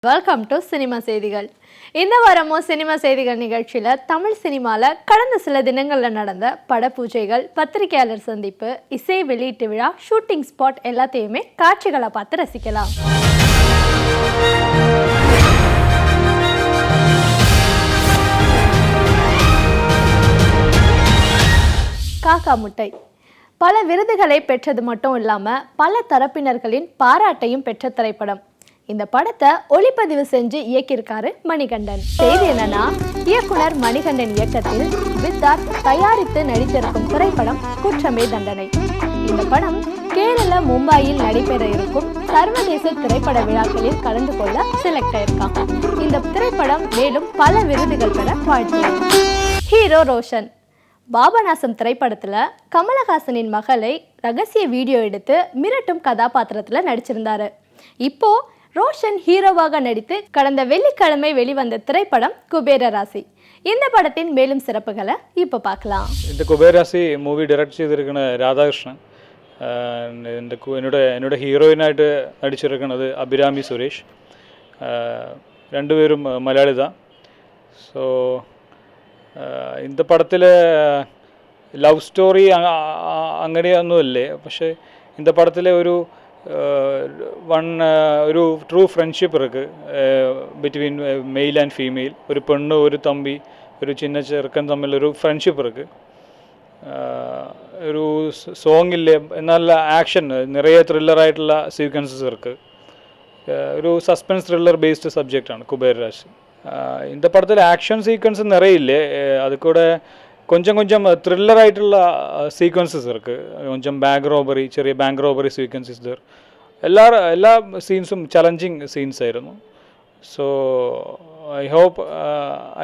Welcome to cinema செய்திகள். இந்த வாரமும் சினிமா செய்திகள் நிகழ்ச்சியில் தமிழ் சினிமாவில் கடந்த சில தினங்களில் நடந்த படப்பூஜைகள், பத்திரிகையாளர் சந்திப்பு, இசை வெளியீட்டு விழா, ஷூட்டிங் ஸ்பாட் எல்லாத்தையுமே காட்சிகளை பார்த்து ரசிக்கலாம். காக்கா முட்டை பல விருதுகளை பெற்றது மட்டும் இல்லாமல் பல தரப்பினர்களின் பாராட்டையும் பெற்ற திரைப்படம். இந்த படத்தை ஒளிப்பதிவு செஞ்சு இயக்கியிருக்காரு மணிகண்டன். செய்தி என்னன்னா, இயக்குனர் மணிகண்டன் இயக்கத்தில் வித்தார் தயாரித்து நடித்திருக்கும் திரைப்படம் குற்றமே தண்டனை. இந்த படம் கேரள மும்பையில் நடைபெற இருக்கும் சர்வதேச திரைப்பட விழாக்களில் கலந்து கொள்ள செலக்ட் ஆயிருக்காங்க. இந்த திரைப்படம் மேலும் பல விருதுகள் பெற வாழ்த்து. ஹீரோ ரோஷன் பாபநாசம் திரைப்படத்துல கமலஹாசனின் மகளை ரகசிய வீடியோ எடுத்து மிரட்டும் கதாபாத்திரத்துல நடிச்சிருந்தாரு. இப்போ ரோஷன் ஹீரோவாக நடித்து கடந்த வெள்ளிக்கிழமை வெளிவந்த திரைப்படம் குபேர ராசி. இந்த படத்தின் மேலும் சிறப்புகளை இப்போ பார்க்கலாம். இந்த குபேர ராசி மூவி டைரக்ட் ചെയ്തിരിക്കുന്ന രാധാകൃഷ്ണൻ, என்னோட ஹீரோயினாയിട്ട് நடிச்சிருக்கிறது அபிராமி சுரேஷ். ரெண்டுபேரும் மலையாளி தான். ஸோ இந்த പടത്തിൽ ലവ് സ്റ്റോറി അങ്ങനെയൊന്നുമില്ലേ, പക്ഷേ இந்த படத்தில் ഒരു ട്രൂ ഫ്രണ്ട്ഷിപ്പ് ഇருக்கு ബിറ്റ്വീൻ മെയിൽ ആൻഡ് ഫീമെയിൽ. ഒരു പെണ്ണ് ഒരു തമ്പി ഒരു ചിന്ന ചെറുക്കൻ തമ്മിലൊരു ഫ്രണ്ട്ഷിപ്പ് ഇருக்கு. ഒരു സോങ് ഇല്ലേ, എന്നാൽ ആക്ഷൻ നിറയെ ത്രില്ലറായിട്ടുള്ള സീക്വൻസസ് இருக்கு. ഒരു സസ്പെൻസ് ത്രില്ലർ ബേസ്ഡ് സബ്ജക്റ്റാണ് കുബേര രാശി. இந்த படத்தில் ஆக்ஷன் சீக்வன்ஸ் நிறைய இல்லை, அது கூட கொஞ்சம் கொஞ்சம் த்ரில்லராയിട്ടുള്ള சீக்வன்சஸ் இருக்குது. கொஞ்சம் ചെറിയ ബാങ്ക് റോബറി സീക്വൻസസ് ദർ. എല്ലാ സീൻസും ചലഞ്ചിങ് സീൻസ് ആയിരുന്നു. So I hope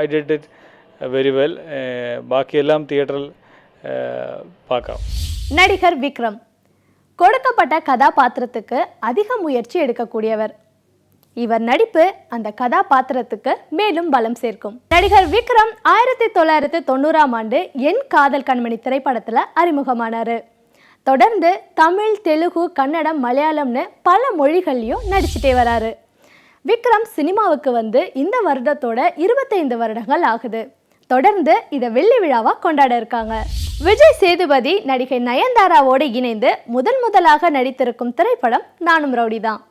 I did it very well. ബാക്കിയെല്ലാം തിയേറ്ററിൽ பார்க்கலாம். நடிகர் விக்ரம் கொடுக்கப்பட்ட கதாபாத்திரத்துக்கு அதிக முயற்சி எடுக்கக்கூடியவர். இவர் நடிப்பு அந்த கதாபாத்திரத்துக்கு மேலும் பலம் சேர்க்கும். நடிகர் விக்ரம் 1990ஆம் ஆண்டு என் காதல் கண்மணி திரைப்படத்தில் அறிமுகமானார். தொடர்ந்து தமிழ், தெலுங்கு, கன்னடம், மலையாளம்னு பல மொழிகள்லையும் நடிச்சுட்டே வராரு. விக்ரம் சினிமாவுக்கு வந்து இந்த வருடத்தோட 25 வருடங்கள் ஆகுது. தொடர்ந்து இதை வெள்ளி விழாவாக கொண்டாட இருக்காங்க. விஜய் சேதுபதி நடிகை நயன்தாராவோடு இணைந்து முதலாக நடித்திருக்கும் திரைப்படம் நானும் ரவுடி தான்.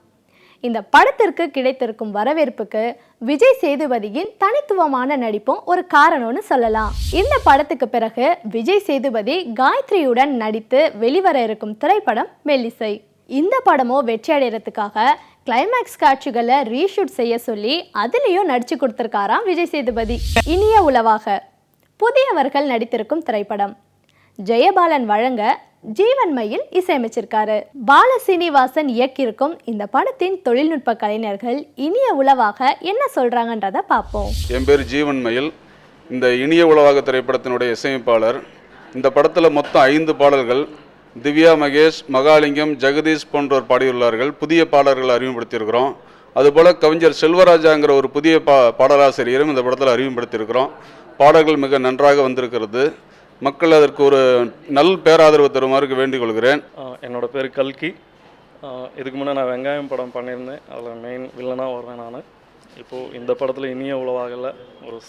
இந்த படத்திற்கு கிடைத்திருக்கும் வரவேற்புக்கு விஜய் சேதுபதியின் தனித்துவமான நடிப்பும் ஒரு காரணம்னு சொல்லலாம். இந்த படத்துக்கு பிறகு விஜய் சேதுபதி காயத்ரியுடன் நடித்து வெளிவர இருக்கும் திரைப்படம் மெல்லிசை. இந்த படமும் வெற்றி அடைகிறதுக்காக கிளைமேக்ஸ் காட்சிகளை ரீஷூட் செய்ய சொல்லி அதுலேயும் நடிச்சு கொடுத்துருக்காராம் விஜய் சேதுபதி. இனிய உலவாக புதியவர்கள் நடித்திருக்கும் திரைப்படம். ஜெயபாலன் வழங்க ஜீவன்மையில் இசையமைச்சிருக்காரு. பாலசீனிவாசன் இயக்கியிருக்கும் இந்த படத்தின் தொழில்நுட்ப கலைஞர்கள் இனிய உலவாக என்ன சொல்றாங்கன்றத பார்ப்போம். என் பேர் ஜீவன்மையில். இந்த இனிய உலவாக திரைப்படத்தினுடைய இசையமைப்பாளர். இந்த படத்தில் மொத்தம் 5 பாடல்கள் திவ்யா, மகேஷ், மகாலிங்கம், ஜெகதீஷ் போன்றோர் பாடியுள்ளார்கள். புதிய பாடல்கள் அறிமுகப்படுத்தியிருக்கிறோம். அதுபோல் கவிஞர் செல்வராஜாங்கிற ஒரு புதிய பாடலாசிரியரும் இந்த படத்தில் அறிமுகப்படுத்தியிருக்கிறோம். பாடல்கள் மிக நன்றாக வந்திருக்கிறது. மக்கள் அதற்கு ஒரு நல் பேராதரவு தருமாறு வேண்டிக் கொள்கிறேன். என்னோடய பேர் கல்கி. இதுக்கு முன்னே நான் வெங்காயம் படம் பண்ணியிருந்தேன், அதில் மெயின் வில்லனாக வர்றேன் நான். இப்போது இந்த படத்தில் இனிய உலவாகல ஒரு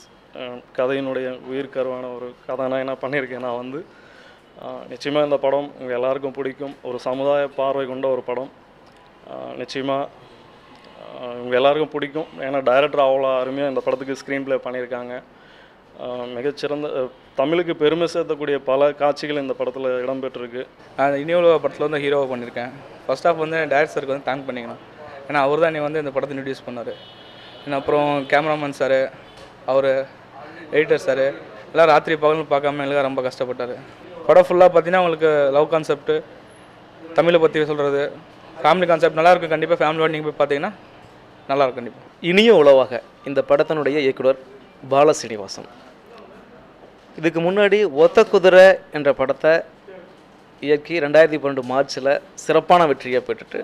கதையினுடைய உயிர் கருவான ஒரு கதாநாயகனாக பண்ணியிருக்கேன் நான் வந்து. நிச்சயமாக இந்த படம் உங்கள் எல்லாருக்கும் பிடிக்கும். ஒரு சமுதாய பார்வை கொண்ட ஒரு படம். நிச்சயமாக உங்கள் எல்லாருக்கும் பிடிக்கும். ஏன்னா டைரக்டர் அவ்வளோ அருமையாக இந்த படத்துக்கு ஸ்க்ரீன் ப்ளே பண்ணியிருக்காங்க. மிகச்சிறந்த தமிழுக்கு பெருமை சேர்த்தக்கூடிய பல காட்சிகள் இந்த படத்தில் இடம்பெற்றிருக்கு. நான் இனிய உலக படத்தில் வந்து ஹீரோவாக பண்ணியிருக்கேன். ஃபர்ஸ்ட் ஆஃப் வந்து டேரக்டருக்கு வந்து தேங்க் பண்ணிக்கணும். ஏன்னா அவர் தான் வந்து இந்த படத்தை இன்ட்ரடியூஸ் பண்ணார். அப்புறம் கேமராமேன் சார், அவர் எடிட்டர் சார் எல்லாம் ராத்திரி பகல்னு பார்க்காம எல்லாம் ரொம்ப கஷ்டப்பட்டார். படம் ஃபுல்லாக பார்த்தீங்கன்னா உங்களுக்கு லவ் கான்செப்ட்டு, தமிழை பற்றி சொல்கிறது, ஃபேமிலி கான்செப்ட் நல்லாயிருக்கும். கண்டிப்பாக ஃபேமிலியோட நீங்கள் போய் பார்த்தீங்கன்னா நல்லாயிருக்கும் கண்டிப்பாக. இனிய உலவாக இந்த படத்தினுடைய இயக்குனர் பாலசீனிவாசன். இதுக்கு முன்னாடி ஒத்த குதிரை என்ற படத்தை இயக்கி 2012 மார்ச்சில் சிறப்பான வெற்றியை பெற்றுட்டு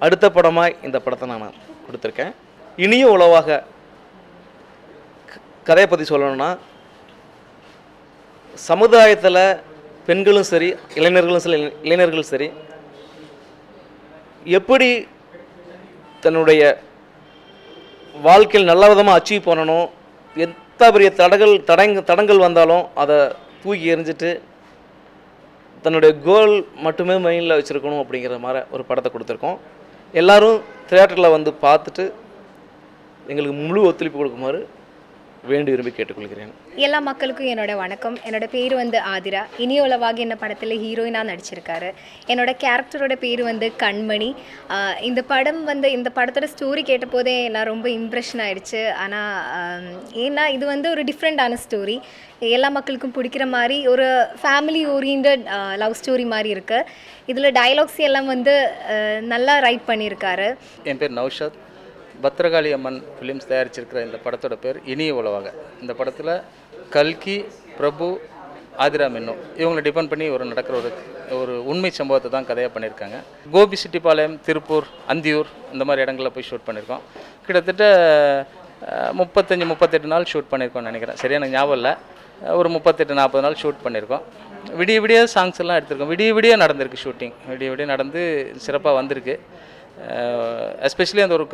அடுத்த படமாக இந்த படத்தை நான் கொடுத்துருக்கேன். இனிய உலவாக கதையை பற்றி சொல்லணும்னா, சமுதாயத்தில் பெண்களும் சரி இளைஞர்களும் சரி எப்படி தன்னுடைய வாழ்க்கையில் நல்ல விதமாக அச்சீவ் பண்ணணும், எந்த பெரிய தடங்கள் வந்தாலும் அதை தூக்கி எறிஞ்சிட்டு தன்னுடைய கோல் மட்டுமே மைண்டில் வச்சுருக்கணும் அப்படிங்கிற மாதிரி ஒரு படத்தை கொடுத்துருக்கோம். எல்லோரும் தியேட்டரில் வந்து பார்த்துட்டு எங்களுக்கு முழு ஒத்துழைப்பு கொடுக்குமாறு வேண்டி விரும்பி கேட்டுக்கொள்கிறேன். எல்லா மக்களுக்கும் என்னோட வணக்கம். என்னோட பேர் வந்து ஆதிரா. இனியுலவாக என்ன படத்தில் ஹீரோயினாக நடிச்சிருக்காரு. என்னோட கேரக்டரோட பேர் வந்து கண்மணி. இந்த படத்தோட ஸ்டோரி கேட்டபோதே நான் ரொம்ப இம்ப்ரெஷன் ஆகிடுச்சு. ஆனால் ஏன்னா இது வந்து ஒரு டிஃப்ரெண்ட்டான ஸ்டோரி, எல்லா மக்களுக்கும் பிடிக்கிற மாதிரி ஒரு ஃபேமிலி ஓரியன்ட் லவ் ஸ்டோரி மாதிரி இருக்குது. இதில் டயலாக்ஸ் எல்லாம் வந்து நல்லா ரைட் பண்ணியிருக்காரு. என் பேர் நௌஷாத். பத்ரகாளி அம்மன் ஃபிலிம்ஸ் தயாரிச்சிருக்கிற இந்த படத்தோட பேர் இனிய உலவாக. இந்த படத்தில் கல்கி, பிரபு, ஆதிரா மென்னு இவங்களை டிபெண்ட் பண்ணி நடக்கிற ஒரு உண்மை சம்பவத்தை தான் கதையாக பண்ணியிருக்காங்க. கோபிச்செட்டிப்பாளையம், திருப்பூர், அந்தியூர் இந்த மாதிரி இடங்களில் போய் ஷூட் பண்ணியிருக்கோம். கிட்டத்தட்ட 35-38 நாள் ஷூட் பண்ணியிருக்கோம்னு நினைக்கிறேன், சரியா எனக்கு ஞாபகம் இல்லை. ஒரு 38-40 நாள் ஷூட் பண்ணியிருக்கோம். விடிய சாங்ஸ் எல்லாம் எடுத்திருக்கோம். விடிய நடந்திருக்கு ஷூட்டிங். விடிய நடந்து சிறப்பாக வந்திருக்கு. எஸ்பெஷலி அந்த ஒரு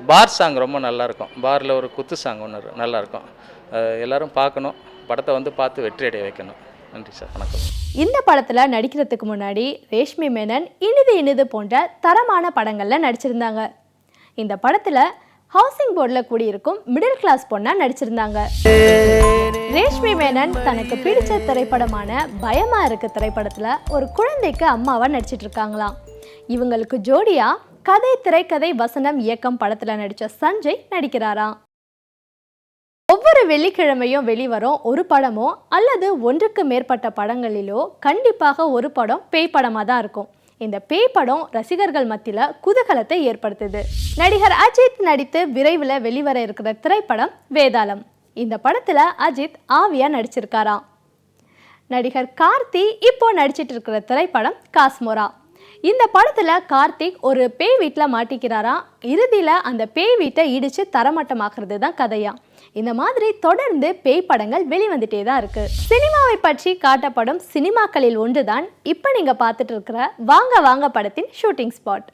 பார் சாங் ரொம்ப நல்லாயிருக்கும். பாரில் ஒரு குத்து சாங் ஒன்று நல்லாயிருக்கும். எல்லோரும் பார்க்கணும், படத்தை வந்து பார்த்து வெற்றி அடைய வைக்கணும். நன்றி சார், வணக்கம். இந்த படத்தில் நடிக்கிறதுக்கு முன்னாடி ரேஷ்மி மேனன் இனிது போன்ற தரமான படங்களில் நடிச்சிருந்தாங்க. இந்த படத்தில் ஹவுசிங் போர்டில் கூடியிருக்கும் மிடில் கிளாஸ் பொண்ணாக நடிச்சிருந்தாங்க. ரேஷ்மி மேனன் தனக்கு பிடிச்ச திரைப்படமான பயமா இருக்கு திரைப்படத்தில் ஒரு குழந்தைக்கு அம்மாவாக நடிச்சிட்டு இருக்காங்களாம். இவங்களுக்கு ஜோடியா கதை, திரைக்கதை, வசனம், இயக்கம் படத்தில் நடித்த சஞ்சய் நடிக்கிறாராம். ஒவ்வொரு வெள்ளிக்கிழமையும் வெளிவரும் ஒரு படமோ அல்லது ஒன்றுக்கு மேற்பட்ட படங்களிலோ கண்டிப்பாக ஒரு படம் பேய் படமாக தான் இருக்கும். இந்த பேய் படம் ரசிகர்கள் மத்தியில் குதூகலத்தை ஏற்படுத்துது. நடிகர் அஜித் நடித்து விரைவில் வெளிவர இருக்கிற திரைப்படம் வேதாளம். இந்த படத்தில் அஜித் ஆவியா நடிச்சிருக்காராம். நடிகர் கார்த்தி இப்போ நடிச்சிட்டு இருக்கிற திரைப்படம் காஸ்மோரா. இந்த படத்தில் கார்த்திக் ஒரு பேய் வீட்டில் மாட்டிக்கிறாரா. இறுதியில் அந்த பேய் வீட்டை இடித்து தரமட்டமாக்குறது தான் கதையா. இந்த மாதிரி தொடர்ந்து பேய் படங்கள் வெளிவந்துட்டே தான் இருக்கு. சினிமாவை பற்றி காட்டப்படும் சினிமாக்களில் ஒன்றுதான் இப்போ நீங்கள் பார்த்துட்டு இருக்கிற வாங்க வாங்க படத்தின் ஷூட்டிங் ஸ்பாட்.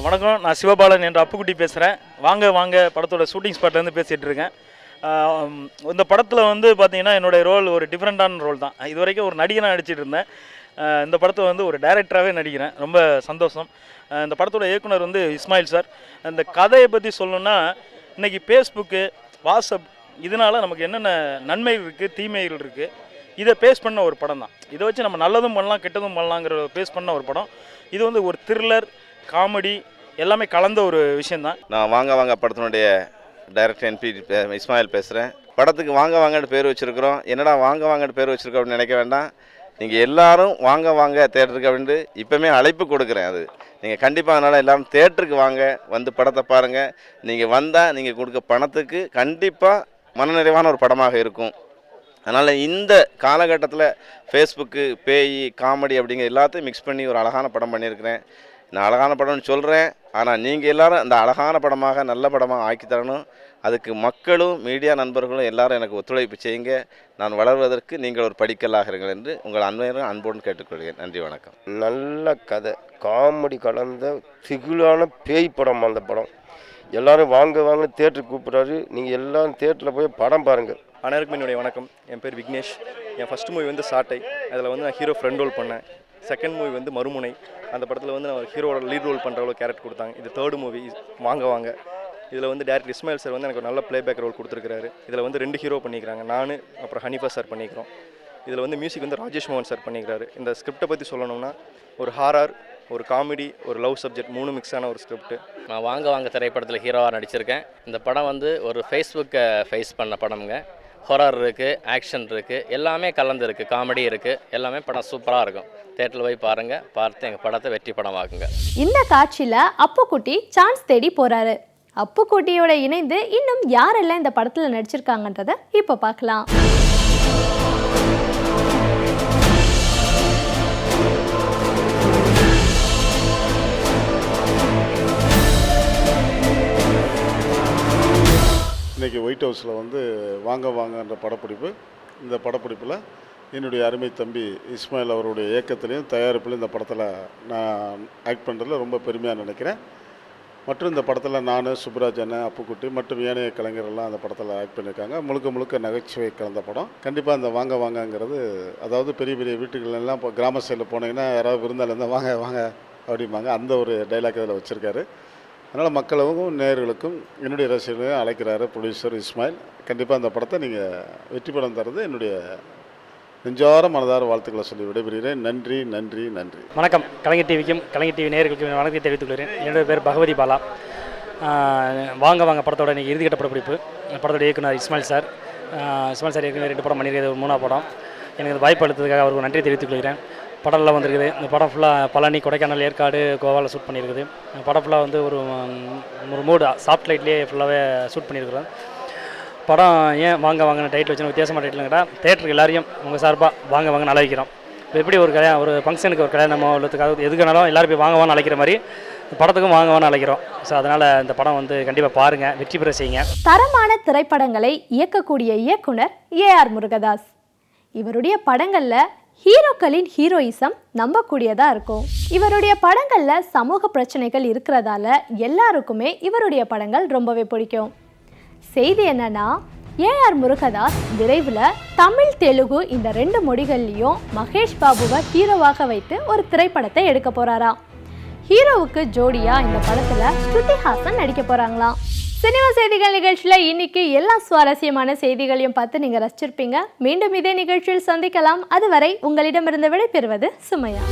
வணக்கம், நான் சிவபாலன் என்ற அப்புக்குட்டி பேசுகிறேன். வாங்க வாங்க படத்தோட ஷூட்டிங் ஸ்பாட்லேருந்து பேசிகிட்டு இருக்கேன். இந்த படத்தில் வந்து பார்த்திங்கன்னா என்னுடைய ரோல் ஒரு டிஃப்ரெண்ட்டான ரோல் தான். இது வரைக்கும் ஒரு நடிகனாக நடிச்சிட்டு இருந்தேன். இந்த படத்தை வந்து ஒரு டைரக்டராகவே நடிக்கிறேன். ரொம்ப சந்தோஷம். இந்த படத்தோட இயக்குனர் வந்து இஸ்மாயில் சார். இந்த கதையை பற்றி சொல்லணுன்னா, இன்றைக்கி ஃபேஸ்புக்கு, வாட்ஸ்அப் இதனால் நமக்கு என்னென்ன நன்மைகள் இருக்குது, தீமைகள் இருக்குது, இதை பேஸ் பண்ண ஒரு படம் தான். இதை வச்சு நம்ம நல்லதும் பண்ணலாம், கெட்டதும் பண்ணலாங்கிற பேஸ் பண்ண ஒரு படம். இது வந்து ஒரு த்ரில்லர், காமெடி எல்லாமே கலந்த ஒரு விஷயந்தான். நான் வாங்க வாங்க படத்தினுடைய டைரக்டர் என்பி இஸ்மாயில் பேசுகிறேன். படத்துக்கு வாங்க வாங்கன்னு பேர் வச்சுருக்கிறோம். என்னடா வாங்க வாங்கன்னு பேர் வச்சுருக்கோம் அப்படின்னு நினைக்க வேண்டாம். நீங்கள் எல்லோரும் வாங்க வாங்க தேட்டருக்கு அப்படின்ட்டு இப்போமே அழைப்பு கொடுக்குறேன். அது நீங்கள் கண்டிப்பாக அதனால் எல்லோரும் தேட்டருக்கு வாங்க, வந்து படத்தை பாருங்கள். நீங்கள் வந்தால் நீங்கள் கொடுக்க பணத்துக்கு கண்டிப்பாக மனநிறைவான ஒரு படமாக இருக்கும். அதனால் இந்த காலகட்டத்தில் ஃபேஸ்புக்கு, பேய், காமெடி அப்படிங்கிற எல்லாத்தையும் மிக்ஸ் பண்ணி ஒரு அழகான படம் பண்ணியிருக்கிறேன். நான் அழகான படம்னு சொல்கிறேன், ஆனால் நீங்கள் எல்லோரும் அந்த அழகான படமாக, நல்ல படமாக ஆக்கி தரணும். அதுக்கு மக்களும் மீடியா நண்பர்களும் எல்லாரும் எனக்கு ஒத்துழைப்பு செய்யுங்க. நான் வளர்வதற்கு நீங்கள் ஒரு படிக்கலாகிறீர்கள் என்று உங்கள் அன்போடு கேட்டுக்கொள்கிறேன். நன்றி, வணக்கம். நல்ல கதை, காமெடி கலந்த திகிலான பேய் படம். அந்த படம் எல்லோரும் வாங்க வாங்க தேட்டருக்கு கூப்பிட்றாரு. நீங்கள் எல்லோரும் தேட்டரில் போய் படம் பாருங்கள். அனைவருக்கும் என்னுடைய வணக்கம். என் பேர் விக்னேஷ். என் ஃபஸ்ட் மூவி வந்து சாட்டை. அதில் வந்து நான் ஹீரோ ஃப்ரெண்ட் ரோல் பண்ணேன். செகண்ட் மூவி வந்து மறுமுனை. அந்த படத்தில் வந்து நான் ஹீரோட லீட் ரோல் பண்ணுற அளவு கேரக்டர் கொடுத்தாங்க. இது தேர்ட் மூவி வாங்க வாங்க. இதில் வந்து டேரக்டர் இஸ்மாயில் சார் வந்து எனக்கு ஒரு நல்ல ப்ளேபேக் ரோல் கொடுத்துருக்காரு. இதில் வந்து 2 ஹீரோ பண்ணிக்கிறாங்க, நான் அப்புறம் ஹனிஃபா சார் பண்ணிக்கிறோம். இதில் வந்து மியூசிக் வந்து ராஜேஷ் மோகன் சார் பண்ணிக்கிறாரு. இந்த ஸ்கிரிப்டை பற்றி சொல்லணும்னா, ஒரு ஹாரர், ஒரு காமெடி, ஒரு லவ் சப்ஜெக்ட் 3 மிக்ஸான ஒரு ஸ்கிரிப்ட். நான் வாங்க வாங்க திரைப்படத்தில் ஹீரோவாக நடிச்சிருக்கேன். இந்த படம் வந்து ஒரு ஃபேஸ்புக்கை ஃபேஸ் பண்ண படம்ங்க. ஹொரர் இருக்குது, ஆக்ஷன் இருக்குது, எல்லாமே கலந்து இருக்குது, காமெடி இருக்குது, எல்லாமே படம் சூப்பராக இருக்கும். தேட்டரில் போய் பாருங்கள், பார்த்து எங்கள் படத்தை வெற்றி படமாக்குங்க. இந்த காட்சியில் அப்புக்குட்டி சான்ஸ் தேடி போகிறாரு. அப்புக்குட்டியோட இணைந்து இன்னும் யாரெல்லாம் இந்த படத்தில் நடிச்சிருக்காங்கன்றதை இப்போ பார்க்கலாம். இன்றைக்கி ஒயிட் ஹவுஸில் வந்து வாங்க வாங்கன்ற படப்பிடிப்பு. இந்த படப்பிடிப்பில் என்னுடைய அருமை தம்பி இஸ்மாயில் அவருடைய இயக்கத்திலையும் தயாரிப்பிலையும் இந்த படத்தில் நான் ஆக்ட் பண்ணுறதுல ரொம்ப பெருமையாக நினைக்கிறேன். மற்றும் இந்த படத்தில் நான், சுப்ராஜ் அண்ணன், அப்புக்குட்டி மற்றும் ஏனைய கலைஞரெல்லாம் அந்த படத்தில் ஆக்ட் பண்ணியிருக்காங்க. முழுக்க முழுக்க நகைச்சுவை கலந்த படம். கண்டிப்பாக இந்த வாங்க வாங்கங்கிறது, அதாவது பெரிய பெரிய வீட்டுகளெல்லாம் இப்போ கிராம சைடில் போனீங்கன்னா யாராவது விருந்தாளி இருந்தால் வாங்க வாங்க அப்படிம்பாங்க. அந்த ஒரு டைலாக் இதில் வச்சுருக்காரு. அதனால் மக்களுக்கும் நேயர்களுக்கும் என்னுடைய ரசிகர்களையும் அழைக்கிறாரு ப்ரொடியூசர் இஸ்மாயில். கண்டிப்பாக அந்த படத்தை நீங்கள் வெற்றி படம் தரது என்னுடைய நெஞ்சார மனதார வாழ்த்துக்களை சொல்லி விடைபெறுகிறேன். நன்றி நன்றி நன்றி. வணக்கம். கலைஞர் டிவிக்கும் கலைஞர் டிவி நேயர்களுக்கும் வணக்கத்தை தெரிவித்துக் கொள்கிறேன். என்னுடைய பேர் பகவதி பாலா. வாங்க வாங்க படத்தோட இன்றைக்கி இறுதிக்கட்ட படப்பிடிப்பு. படத்தோட இயக்குனர் இஸ்மாயில் சார். இஸ்மாயில் சார் ஏற்கனவே 2 படம் பண்ணியிருக்கிறது, ஒரு 3ஆவது படம். எனக்கு வாய்ப்பு அளித்ததுக்காக அவருக்கு நன்றி தெரிவித்துக் கொள்கிறேன். படம்லாம் வந்திருக்குது. இந்த படம் ஃபுல்லாக பழனி, கொடைக்கானல், ஏற்காடு, கோவாவில் ஷூட் பண்ணியிருக்குது. படம் ஃபுல்லாக வந்து ஒரு மூடு சாஃப்ட் லைட்லேயே ஃபுல்லாகவே ஷூட் பண்ணியிருக்கிறோம். படம் ஏன் வாங்க வாங்கின டைட்டில் வச்சுன்னு வித்தியாசமான டைட்டிலுங்கடா, தேட்டருக்கு எல்லாரையும் உங்கள் சார்பாக வாங்க வாங்கன்னு அழைக்கிறோம். இப்போ எப்படி ஒரு கல்யாணம், ஒரு ஃபங்க்ஷனுக்கு ஒரு கல்யாணம் உள்ளதுக்காக எதுக்குனாலும் எல்லோரும் போய் வாங்க வாங்கன்னு அழைக்கிற மாதிரி படத்துக்கும் வாங்க வாங்கன்னு அழைக்கிறோம். ஸோ அதனால் இந்த படம் வந்து கண்டிப்பாக பாருங்கள், வெற்றி பெற செய்யுங்க. தரமான திரைப்படங்களை இயக்கக்கூடிய இயக்குனர் ஏஆர் முருகதாஸ். இவருடைய படங்களில் ஹீரோக்களின் ஹீரோயிசம் நம்பக்கூடியதாக இருக்கும். இவருடைய படங்களில் சமூக பிரச்சனைகள் இருக்கிறதால எல்லாருக்குமே இவருடைய படங்கள் ரொம்பவே பிடிக்கும். செய்தி என்னன்னா, ஏஆர் முருகதாஸ் விரைவில் தமிழ், தெலுங்கு இந்த 2 மொழிகள்லையும் மகேஷ் பாபுவை ஹீரோவாக வைத்து ஒரு திரைப்படத்தை எடுக்க போகிறாராம். ஹீரோவுக்கு ஜோடியாக இந்த படத்தில் ஸ்ருதிஹாசன் நடிக்க போகிறாங்களாம். சினிமா செய்திகள் நிகழ்ச்சியில் இன்னைக்கு எல்லா சுவாரஸ்யமான செய்திகளையும் பார்த்து நீங்கள் ரசிச்சிருப்பீங்க. மீண்டும் இதே நிகழ்ச்சியில் சந்திக்கலாம். அதுவரை உங்களிடமிருந்து விடைபெறுவது சுமையா.